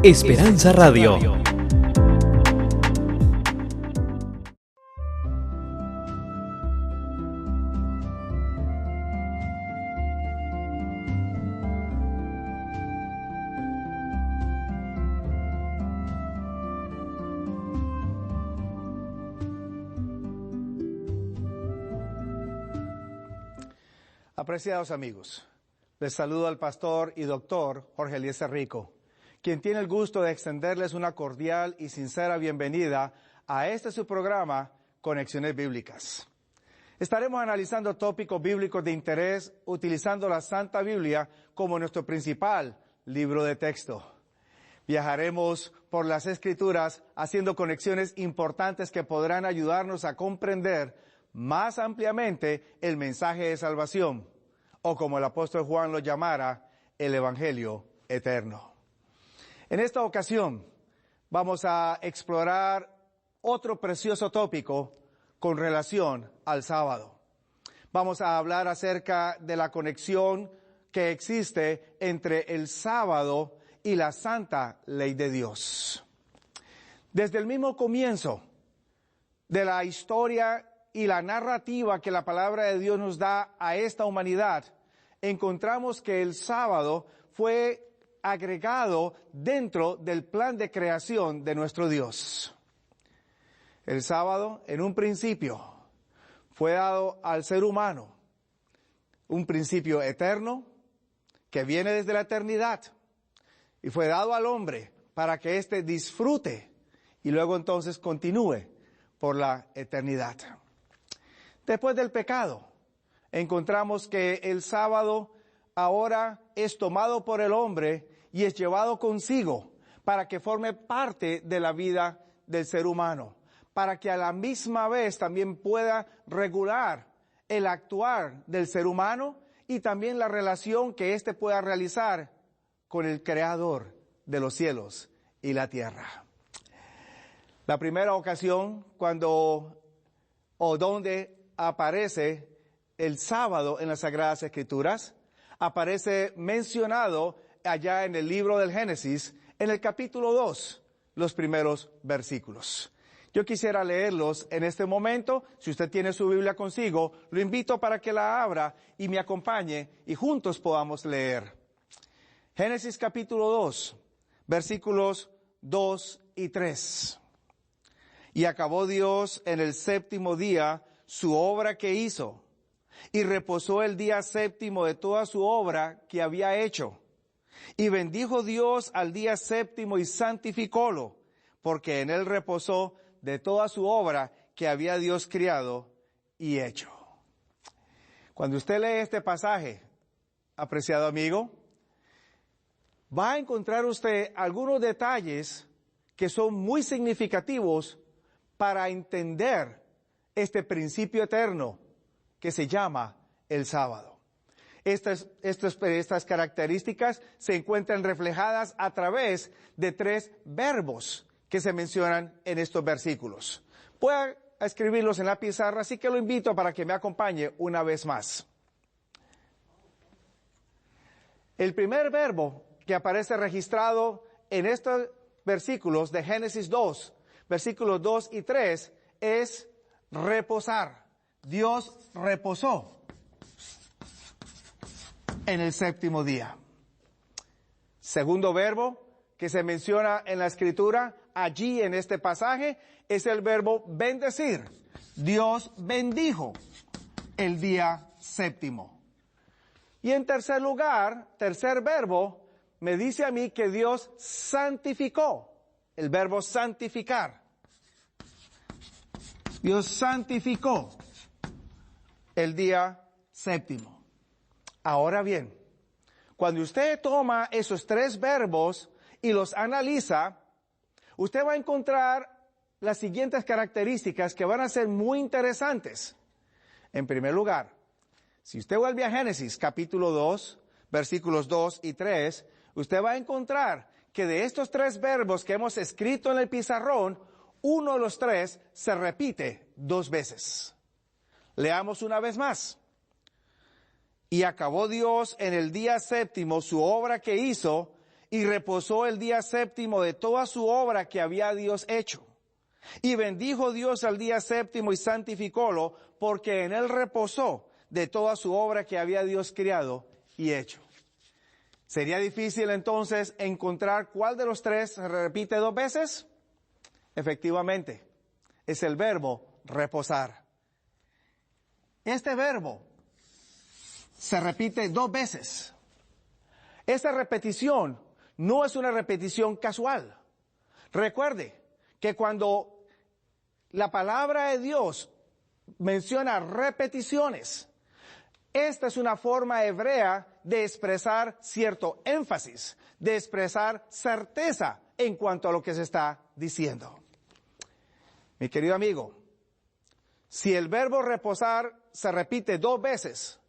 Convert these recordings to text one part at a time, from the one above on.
Esperanza Radio. Apreciados amigos, les saludo al pastor y doctor Jorge Eliezer Rico, quien tiene el gusto de extenderles una cordial y sincera bienvenida a este su programa, Conexiones Bíblicas. Estaremos analizando tópicos bíblicos de interés utilizando la Santa Biblia como nuestro principal libro de texto. Viajaremos por las Escrituras haciendo conexiones importantes que podrán ayudarnos a comprender más ampliamente el mensaje de salvación, o como el apóstol Juan lo llamara, el Evangelio eterno. En esta ocasión vamos a explorar otro precioso tópico con relación al sábado. Vamos a hablar acerca de la conexión que existe entre el sábado y la santa ley de Dios. Desde el mismo comienzo de la historia y la narrativa que la palabra de Dios nos da a esta humanidad, encontramos que el sábado fue agregado dentro del plan de creación de nuestro Dios. El sábado, en un principio, fue dado al ser humano, un principio eterno que viene desde la eternidad, y fue dado al hombre para que éste disfrute y luego entonces continúe por la eternidad. Después del pecado, encontramos que el sábado ahora es tomado por el hombre y es llevado consigo para que forme parte de la vida del ser humano, para que a la misma vez también pueda regular el actuar del ser humano y también la relación que éste pueda realizar con el Creador de los cielos y la tierra. La primera ocasión donde aparece el sábado en las Sagradas Escrituras, aparece mencionado allá en el libro del Génesis, en el capítulo 2, los primeros versículos. Yo quisiera leerlos en este momento. Si usted tiene su Biblia consigo, lo invito para que la abra y me acompañe y juntos podamos leer. Génesis capítulo 2, versículos 2 y 3. Y acabó Dios en el séptimo día su obra que hizo, y reposó el día séptimo de toda su obra que había hecho. Y bendijo Dios al día séptimo y santificólo, porque en él reposó de toda su obra que había Dios criado y hecho. Cuando usted lee este pasaje, apreciado amigo, va a encontrar usted algunos detalles que son muy significativos para entender este principio eterno que se llama el sábado. Estas características se encuentran reflejadas a través de 3 verbos que se mencionan en estos versículos. Voy a escribirlos en la pizarra, así que lo invito para que me acompañe una vez más. El primer verbo que aparece registrado en estos versículos de Génesis 2, versículos 2 y 3, es reposar. Dios reposó en el séptimo día. Segundo verbo que se menciona en la Escritura, allí en este pasaje, es el verbo bendecir. Dios bendijo el día séptimo. Y en tercer lugar, tercer verbo, me dice a mí que Dios santificó. El verbo santificar. Dios santificó el día séptimo. Ahora bien, cuando usted toma esos 3 verbos y los analiza, usted va a encontrar las siguientes características que van a ser muy interesantes. En primer lugar, si usted vuelve a Génesis capítulo 2, versículos 2 y 3, usted va a encontrar que de estos 3 verbos que hemos escrito en el pizarrón, uno de los 3 se repite 2 veces. Leamos una vez más. Y acabó Dios en el día séptimo su obra que hizo, y reposó el día séptimo de toda su obra que había Dios hecho. Y bendijo Dios al día séptimo y santificólo, porque en él reposó de toda su obra que había Dios creado y hecho. ¿Sería difícil entonces encontrar cuál de los tres se repite dos veces? Efectivamente, es el verbo reposar. Este verbo se repite dos veces. Esta repetición no es una repetición casual. Recuerde que cuando la palabra de Dios menciona repeticiones, esta es una forma hebrea de expresar cierto énfasis, de expresar certeza en cuanto a lo que se está diciendo. Mi querido amigo, si el verbo reposar se repite dos veces,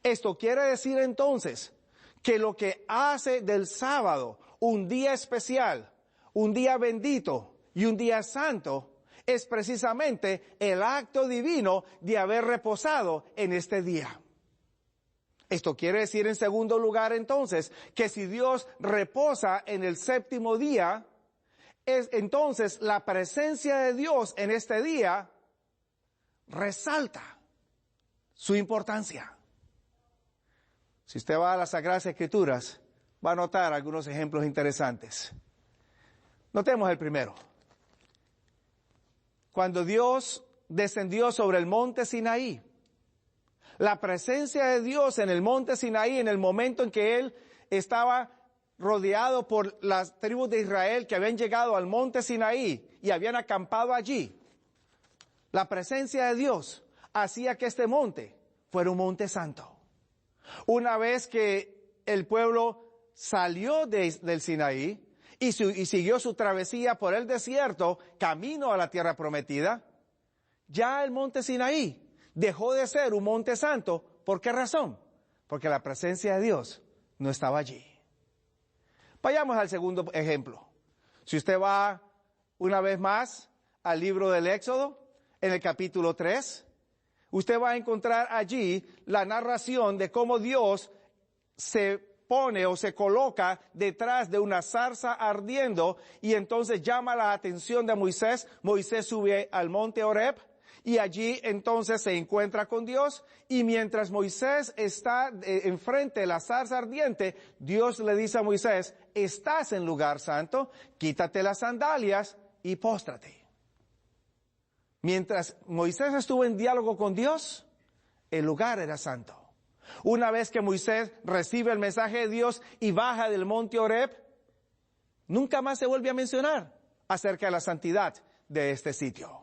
esto quiere decir entonces que lo que hace del sábado un día especial, un día bendito y un día santo, es precisamente el acto divino de haber reposado en este día. Esto quiere decir en segundo lugar entonces que si Dios reposa en el séptimo día, entonces la presencia de Dios en este día resalta su importancia. Si usted va a las Sagradas Escrituras, va a notar algunos ejemplos interesantes. Notemos el primero. Cuando Dios descendió sobre el monte Sinaí, la presencia de Dios en el monte Sinaí, en el momento en que Él estaba rodeado por las tribus de Israel que habían llegado al monte Sinaí y habían acampado allí, la presencia de Dios hacía que este monte fuera un monte santo. Una vez que el pueblo salió del Sinaí y siguió su travesía por el desierto, camino a la tierra prometida, ya el monte Sinaí dejó de ser un monte santo. ¿Por qué razón? Porque la presencia de Dios no estaba allí. Vayamos al segundo ejemplo. Si usted va una vez más al libro del Éxodo, en el capítulo 3, usted va a encontrar allí la narración de cómo Dios se pone o se coloca detrás de una zarza ardiendo y entonces llama la atención de Moisés. Moisés sube al monte Horeb y allí entonces se encuentra con Dios, y mientras Moisés está enfrente de la zarza ardiente, Dios le dice a Moisés: estás en lugar santo, quítate las sandalias y póstrate. Mientras Moisés estuvo en diálogo con Dios, el lugar era santo. Una vez que Moisés recibe el mensaje de Dios y baja del monte Horeb, nunca más se vuelve a mencionar acerca de la santidad de este sitio.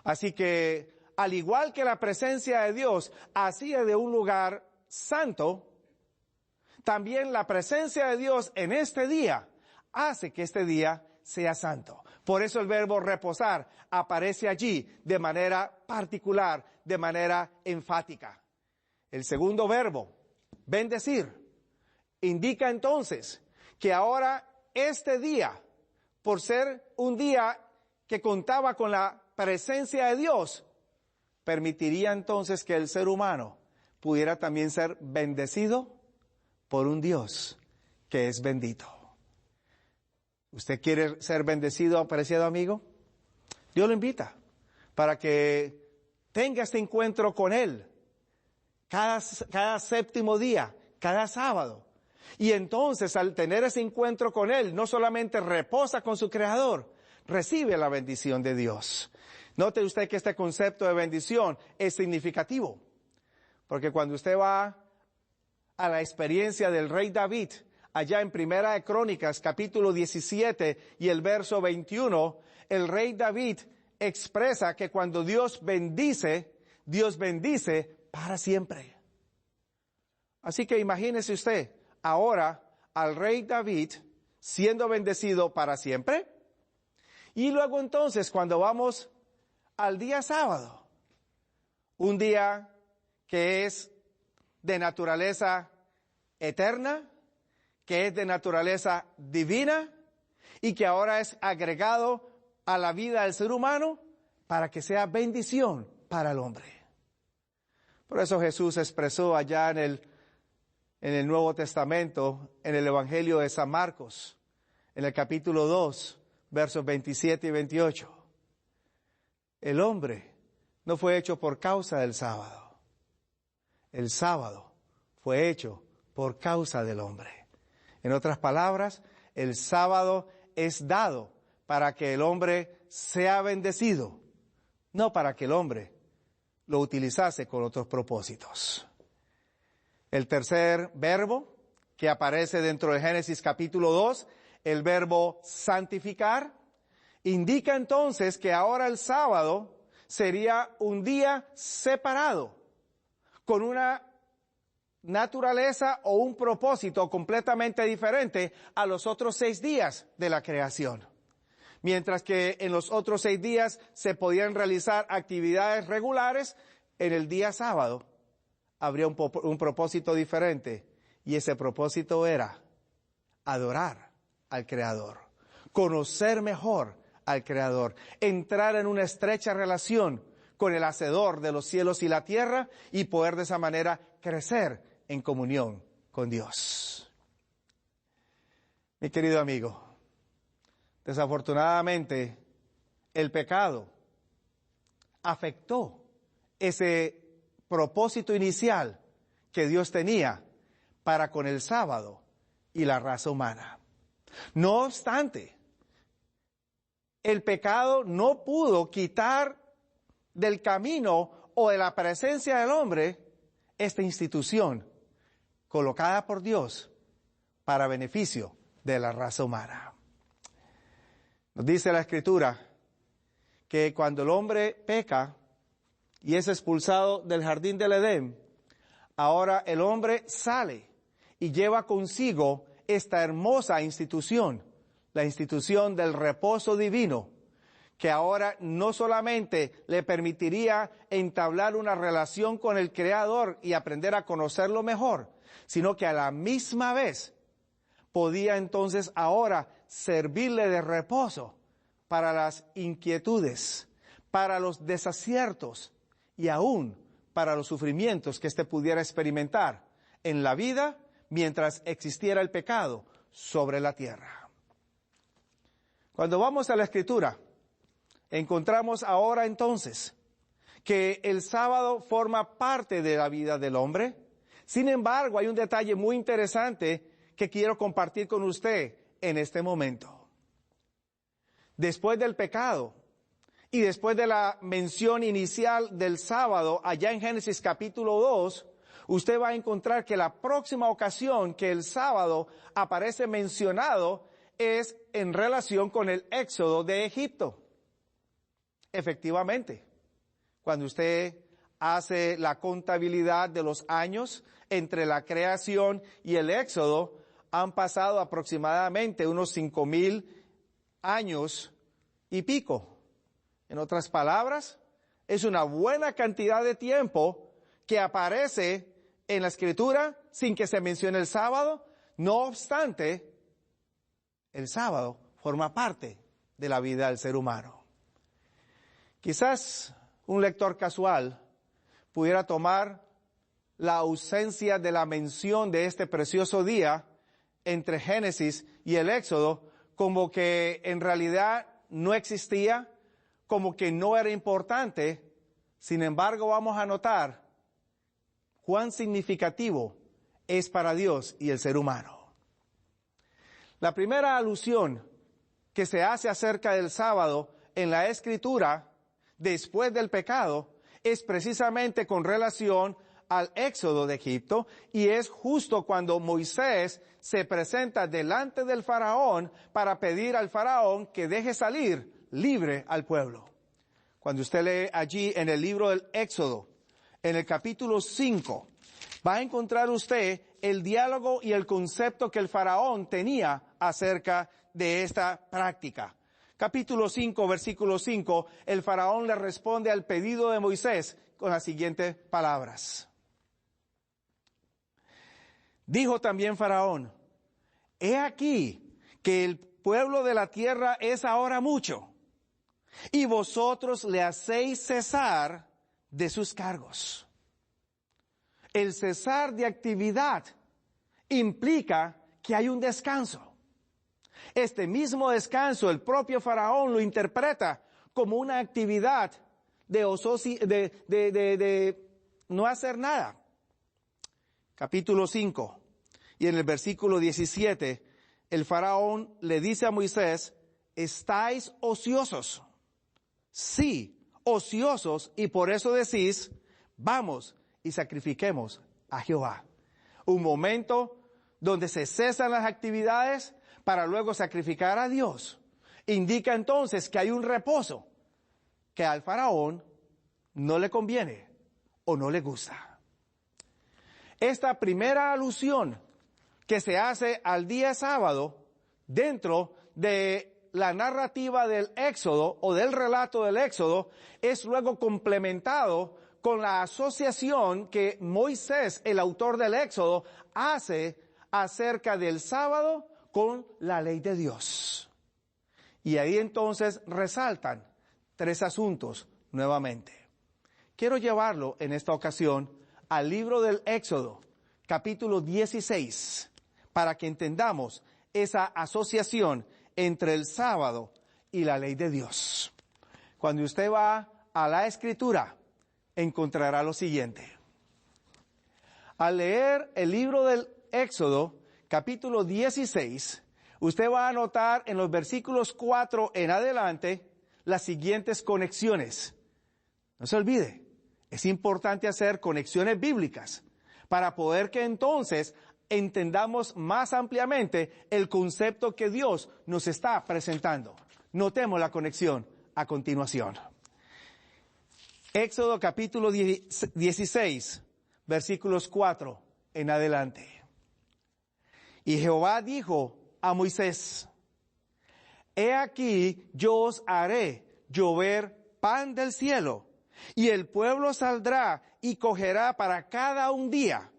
Así que, al igual que la presencia de Dios hacía de un lugar santo, también la presencia de Dios en este día hace que este día sea santo. Por eso el verbo reposar aparece allí de manera particular, de manera enfática. El segundo verbo, bendecir, indica entonces que ahora este día, por ser un día que contaba con la presencia de Dios, permitiría entonces que el ser humano pudiera también ser bendecido por un Dios que es bendito. ¿Usted quiere ser bendecido, apreciado amigo? Dios lo invita para que tenga este encuentro con Él cada séptimo día, cada sábado. Y entonces, al tener ese encuentro con Él, no solamente reposa con su Creador, recibe la bendición de Dios. Note usted que este concepto de bendición es significativo, porque cuando usted va a la experiencia del rey David, allá en Primera de Crónicas, capítulo 17 y el verso 21, el rey David expresa que cuando Dios bendice para siempre. Así que imagínese usted ahora al rey David siendo bendecido para siempre. Y luego entonces, cuando vamos al día sábado, un día que es de naturaleza eterna, que es de naturaleza divina y que ahora es agregado a la vida del ser humano para que sea bendición para el hombre. Por eso Jesús expresó allá en en el Nuevo Testamento, en el Evangelio de San Marcos, en el capítulo 2, versos 27 y 28. El hombre no fue hecho por causa del sábado. El sábado fue hecho por causa del hombre. En otras palabras, el sábado es dado para que el hombre sea bendecido, no para que el hombre lo utilizase con otros propósitos. El tercer verbo que aparece dentro de Génesis capítulo 2, el verbo santificar, indica entonces que ahora el sábado sería un día separado, con una naturaleza o un propósito completamente diferente a los otros 6 días de la creación. Mientras que en los otros 6 días se podían realizar actividades regulares, en el día sábado habría un propósito diferente, y ese propósito era adorar al Creador, conocer mejor al Creador, entrar en una estrecha relación con el Hacedor de los cielos y la tierra y poder de esa manera crecer en comunión con Dios. Mi querido amigo, desafortunadamente el pecado afectó ese propósito inicial que Dios tenía para con el sábado y la raza humana. No obstante, el pecado no pudo quitar del camino o de la presencia del hombre esta institución colocada por Dios para beneficio de la raza humana. Nos dice la Escritura que cuando el hombre peca y es expulsado del jardín del Edén, ahora el hombre sale y lleva consigo esta hermosa institución, la institución del reposo divino, que ahora no solamente le permitiría entablar una relación con el Creador y aprender a conocerlo mejor, sino que a la misma vez podía entonces ahora servirle de reposo para las inquietudes, para los desaciertos y aún para los sufrimientos que éste pudiera experimentar en la vida mientras existiera el pecado sobre la tierra. Cuando vamos a la Escritura, encontramos ahora entonces que el sábado forma parte de la vida del hombre. Sin embargo, hay un detalle muy interesante que quiero compartir con usted en este momento. Después del pecado y después de la mención inicial del sábado allá en Génesis capítulo 2, usted va a encontrar que la próxima ocasión que el sábado aparece mencionado es en relación con el éxodo de Egipto. Efectivamente, cuando usted hace la contabilidad de los años entre la creación y el éxodo, han pasado aproximadamente unos 5,000 años y pico. En otras palabras, es una buena cantidad de tiempo que aparece en la Escritura sin que se mencione el sábado. No obstante, el sábado forma parte de la vida del ser humano. Quizás un lector casual pudiera tomar la ausencia de la mención de este precioso día entre Génesis y el Éxodo como que en realidad no existía, como que no era importante. Sin embargo, vamos a notar cuán significativo es para Dios y el ser humano. La primera alusión que se hace acerca del sábado en la Escritura después del pecado es precisamente con relación al éxodo de Egipto, y es justo cuando Moisés se presenta delante del faraón para pedir al faraón que deje salir libre al pueblo. Cuando usted lee allí en el libro del Éxodo, en el capítulo 5, va a encontrar usted el diálogo y el concepto que el faraón tenía acerca de esta práctica. Capítulo 5, versículo 5, el faraón le responde al pedido de Moisés con las siguientes palabras. Dijo también faraón: he aquí que el pueblo de la tierra es ahora mucho, y vosotros le hacéis cesar de sus cargos. El cesar de actividad implica que hay un descanso. Este mismo descanso, el propio Faraón lo interpreta como una actividad de no hacer nada. Capítulo 5, y en el versículo 17, el Faraón le dice a Moisés, ¿estáis ociosos? Sí, ociosos, y por eso decís, vamos y sacrifiquemos a Jehová. Un momento donde se cesan las actividades para luego sacrificar a Dios. Indica entonces que hay un reposo que al Faraón no le conviene o no le gusta. Esta primera alusión que se hace al día sábado dentro de la narrativa del Éxodo o del relato del Éxodo es luego complementado con la asociación que Moisés, el autor del Éxodo, hace acerca del sábado con la ley de Dios. Y ahí entonces resaltan 3 asuntos nuevamente. Quiero llevarlo en esta ocasión al libro del Éxodo, capítulo 16, para que entendamos esa asociación entre el sábado y la ley de Dios. Cuando usted va a la Escritura, encontrará lo siguiente. Al leer el libro del Éxodo, capítulo 16, usted va a notar en los versículos 4 en adelante las siguientes conexiones. No se olvide, es importante hacer conexiones bíblicas para poder que entonces entendamos más ampliamente el concepto que Dios nos está presentando. Notemos la conexión a continuación. Éxodo capítulo 16, versículos 4 en adelante. Y Jehová dijo a Moisés, he aquí yo os haré llover pan del cielo, y el pueblo saldrá y cogerá para cada un día,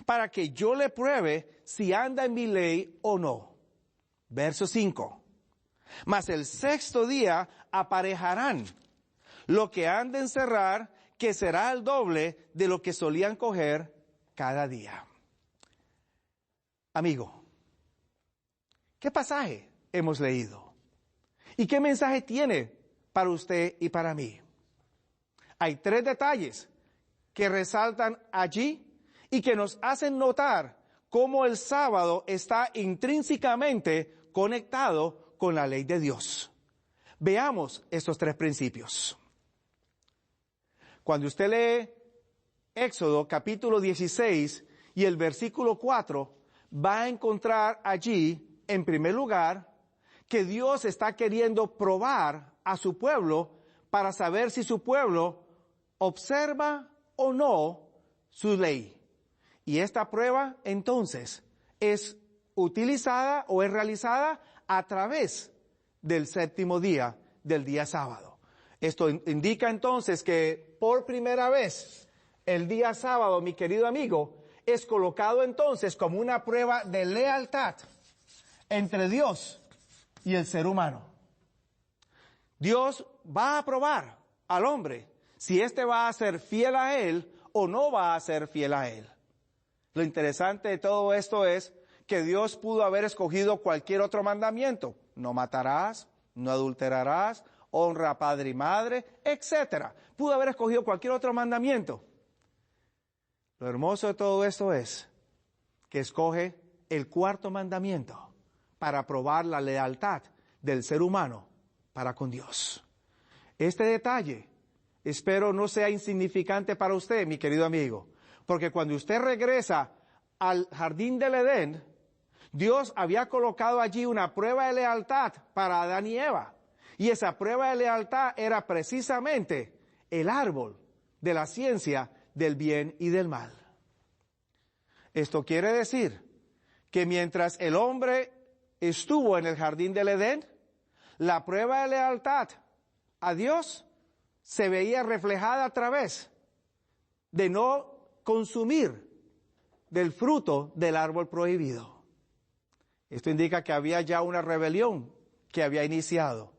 para que yo le pruebe si anda en mi ley o no. Verso 5. Mas el 6º día aparejarán lo que han de encerrar, que será el doble de lo que solían coger cada día. Amigo, ¿qué pasaje hemos leído? ¿Y qué mensaje tiene para usted y para mí? Hay 3 detalles que resaltan allí y que nos hacen notar cómo el sábado está intrínsecamente conectado con la ley de Dios. Veamos estos 3 principios. Cuando usted lee Éxodo capítulo 16 y el versículo 4, va a encontrar allí, en primer lugar, que Dios está queriendo probar a su pueblo para saber si su pueblo observa o no su ley. Y esta prueba, entonces, es utilizada o es realizada a través del 7º día, del día sábado. Esto indica entonces que por primera vez el día sábado, mi querido amigo, es colocado entonces como una prueba de lealtad entre Dios y el ser humano. Dios va a probar al hombre si éste va a ser fiel a él o no va a ser fiel a él. Lo interesante de todo esto es que Dios pudo haber escogido cualquier otro mandamiento. No matarás, no adulterarás, honra a padre y madre, etc. Pudo haber escogido cualquier otro mandamiento. Lo hermoso de todo esto es que escoge el 4º mandamiento para probar la lealtad del ser humano para con Dios. Este detalle, espero no sea insignificante para usted, mi querido amigo, porque cuando usted regresa al jardín del Edén, Dios había colocado allí una prueba de lealtad para Adán y Eva. Y esa prueba de lealtad era precisamente el árbol de la ciencia del bien y del mal. Esto quiere decir que mientras el hombre estuvo en el jardín del Edén, la prueba de lealtad a Dios se veía reflejada a través de no consumir del fruto del árbol prohibido. Esto indica que había ya una rebelión que había iniciado.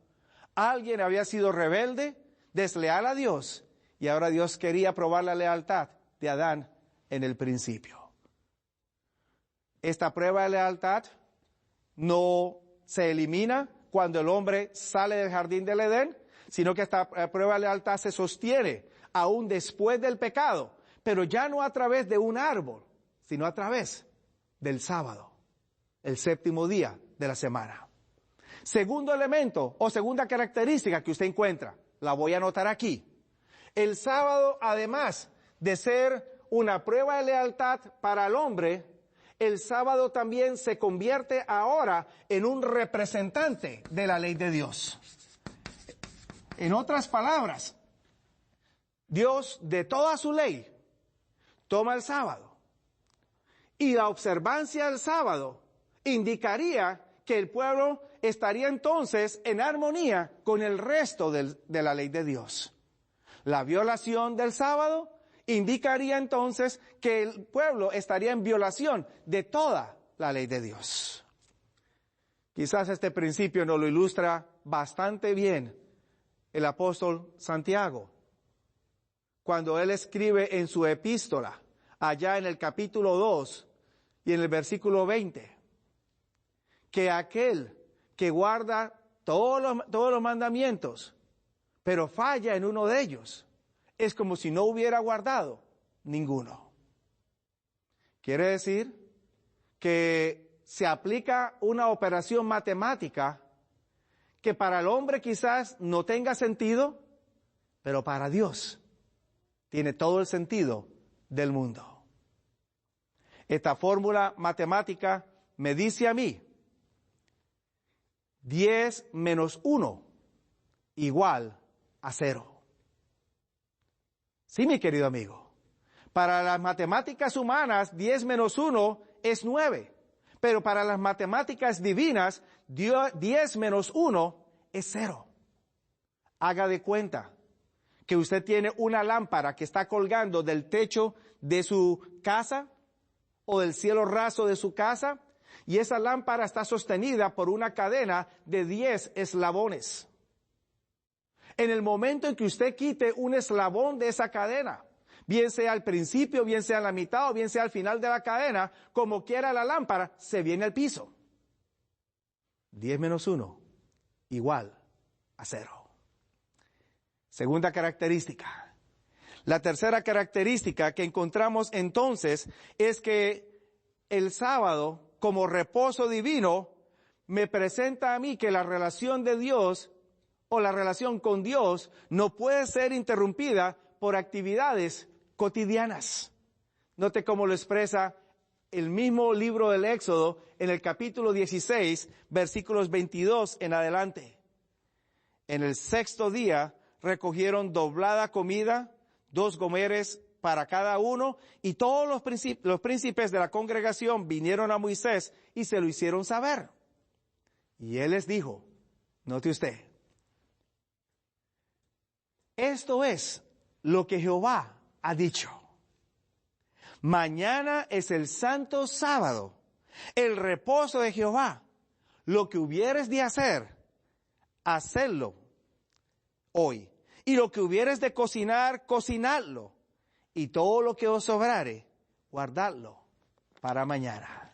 Alguien había sido rebelde, desleal a Dios, y ahora Dios quería probar la lealtad de Adán en el principio. Esta prueba de lealtad no se elimina cuando el hombre sale del jardín del Edén, sino que esta prueba de lealtad se sostiene aún después del pecado, pero ya no a través de un árbol, sino a través del sábado, el séptimo día de la semana. Segundo elemento o segunda característica que usted encuentra, la voy a anotar aquí. El sábado, además de ser una prueba de lealtad para el hombre, el sábado también se convierte ahora en un representante de la ley de Dios. En otras palabras, Dios de toda su ley toma el sábado y la observancia del sábado indicaría que el pueblo estaría entonces en armonía con el resto de la ley de Dios. La violación del sábado indicaría entonces que el pueblo estaría en violación de toda la ley de Dios. Quizás este principio nos lo ilustra bastante bien el apóstol Santiago, cuando él escribe en su epístola, allá en el capítulo 2 y en el versículo 20, que aquel que guarda todos los mandamientos, pero falla en uno de ellos, es como si no hubiera guardado ninguno. Quiere decir que se aplica una operación matemática que para el hombre quizás no tenga sentido, pero para Dios tiene todo el sentido del mundo. Esta fórmula matemática me dice a mí, 10 menos 1 igual a 0. Sí, mi querido amigo. Para las matemáticas humanas, 10 menos 1 es 9. Pero para las matemáticas divinas, 10 menos 1 es 0. Haga de cuenta que usted tiene una lámpara que está colgando del techo de su casa o del cielo raso de su casa, y esa lámpara está sostenida por una cadena de 10 eslabones. En el momento en que usted quite un eslabón de esa cadena, bien sea al principio, bien sea en la mitad o bien sea al final de la cadena, como quiera la lámpara, se viene al piso. 10 menos 1 igual a 0. Segunda característica. La tercera característica que encontramos entonces es que el sábado, como reposo divino, me presenta a mí que la relación de Dios o la relación con Dios no puede ser interrumpida por actividades cotidianas. Note cómo lo expresa el mismo libro del Éxodo en el capítulo 16, versículos 22 en adelante. En el sexto día recogieron doblada comida, 2 gomeres para cada uno, y todos los príncipes de la congregación vinieron a Moisés y se lo hicieron saber. Y él les dijo, note usted, esto es lo que Jehová ha dicho. Mañana es el santo sábado, el reposo de Jehová. Lo que hubieres de hacer, hacedlo hoy. Y lo que hubieres de cocinar, cocinadlo. Y todo lo que os sobrare, guardadlo para mañana.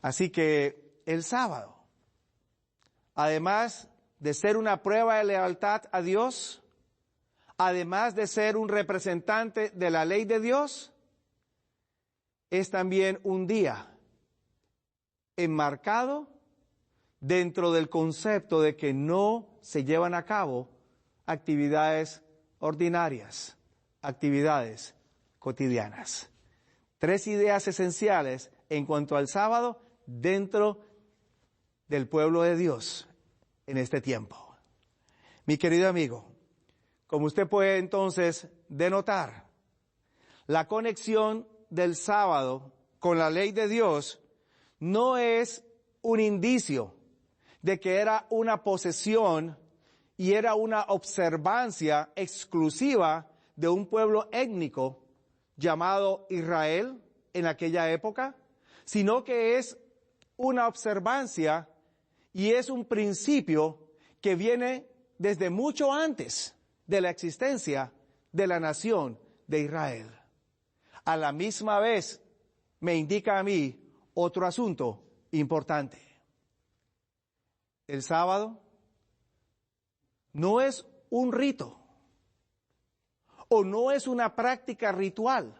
Así que el sábado, además de ser una prueba de lealtad a Dios, además de ser un representante de la ley de Dios, es también un día enmarcado dentro del concepto de que no se llevan a cabo actividades ordinarias, actividades cotidianas. 3 ideas esenciales en cuanto al sábado dentro del pueblo de Dios en este tiempo. Mi querido amigo, como usted puede entonces denotar, la conexión del sábado con la ley de Dios no es un indicio de que era una posesión y era una observancia exclusiva de un pueblo étnico llamado Israel en aquella época, sino que es una observancia y es un principio que viene desde mucho antes de la existencia de la nación de Israel. A la misma vez me indica a mí otro asunto importante. El sábado no es un rito o no es una práctica ritual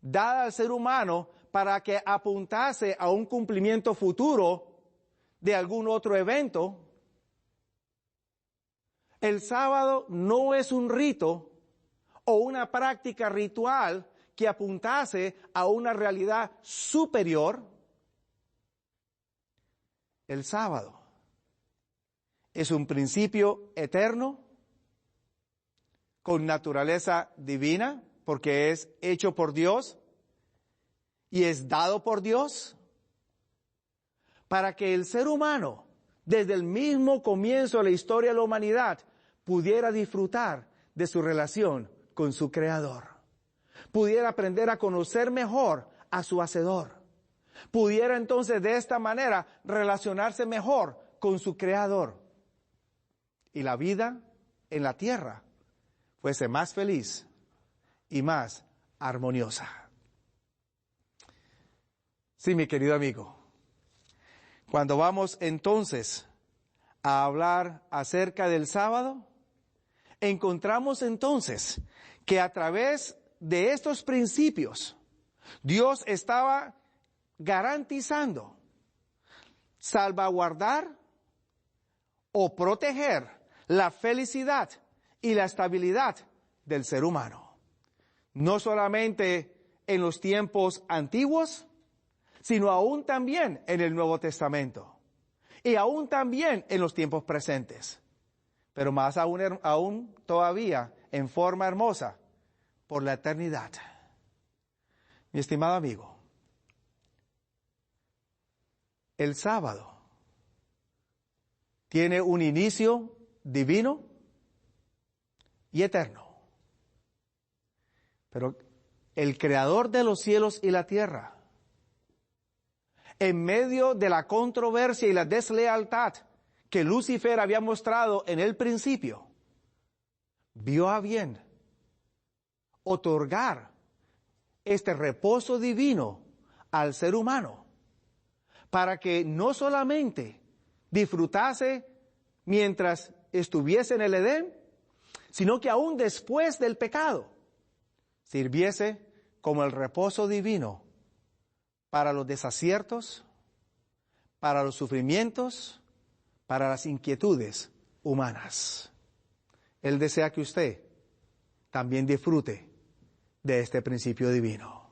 dada al ser humano para que apuntase a un cumplimiento futuro de algún otro evento. El sábado no es un rito o una práctica ritual que apuntase a una realidad superior. El sábado es un principio eterno con naturaleza divina, porque es hecho por Dios y es dado por Dios para que el ser humano, desde el mismo comienzo de la historia de la humanidad, pudiera disfrutar de su relación con su Creador, pudiera aprender a conocer mejor a su Hacedor, pudiera entonces de esta manera relacionarse mejor con su Creador, y la vida en la tierra fuese más feliz y más armoniosa. Sí, mi querido amigo, cuando vamos entonces a hablar acerca del sábado, encontramos entonces que a través de estos principios, Dios estaba garantizando salvaguardar o proteger la felicidad y la estabilidad del ser humano. No solamente en los tiempos antiguos, sino aún también en el Nuevo Testamento. Y aún también en los tiempos presentes. Pero más aún todavía en forma hermosa por la eternidad. Mi estimado amigo, el sábado tiene un inicio divino y eterno. Pero el Creador de los cielos y la tierra, en medio de la controversia y la deslealtad que Lucifer había mostrado en el principio, vio a bien otorgar este reposo divino al ser humano para que no solamente disfrutase mientras estuviese en el Edén, sino que aún después del pecado sirviese como el reposo divino para los desaciertos, para los sufrimientos, para las inquietudes humanas. Él desea que usted también disfrute de este principio divino.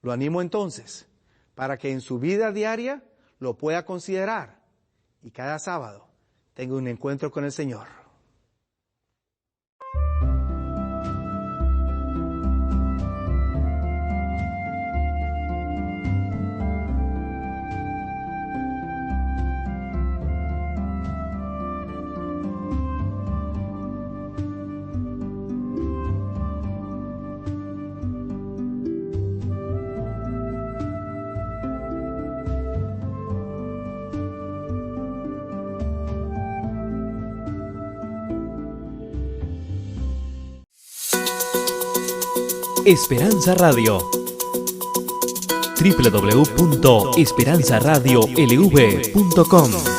Lo animo entonces para que en su vida diaria lo pueda considerar y cada sábado tenga un encuentro con el Señor. Esperanza Radio. www.esperanzaradiolv.com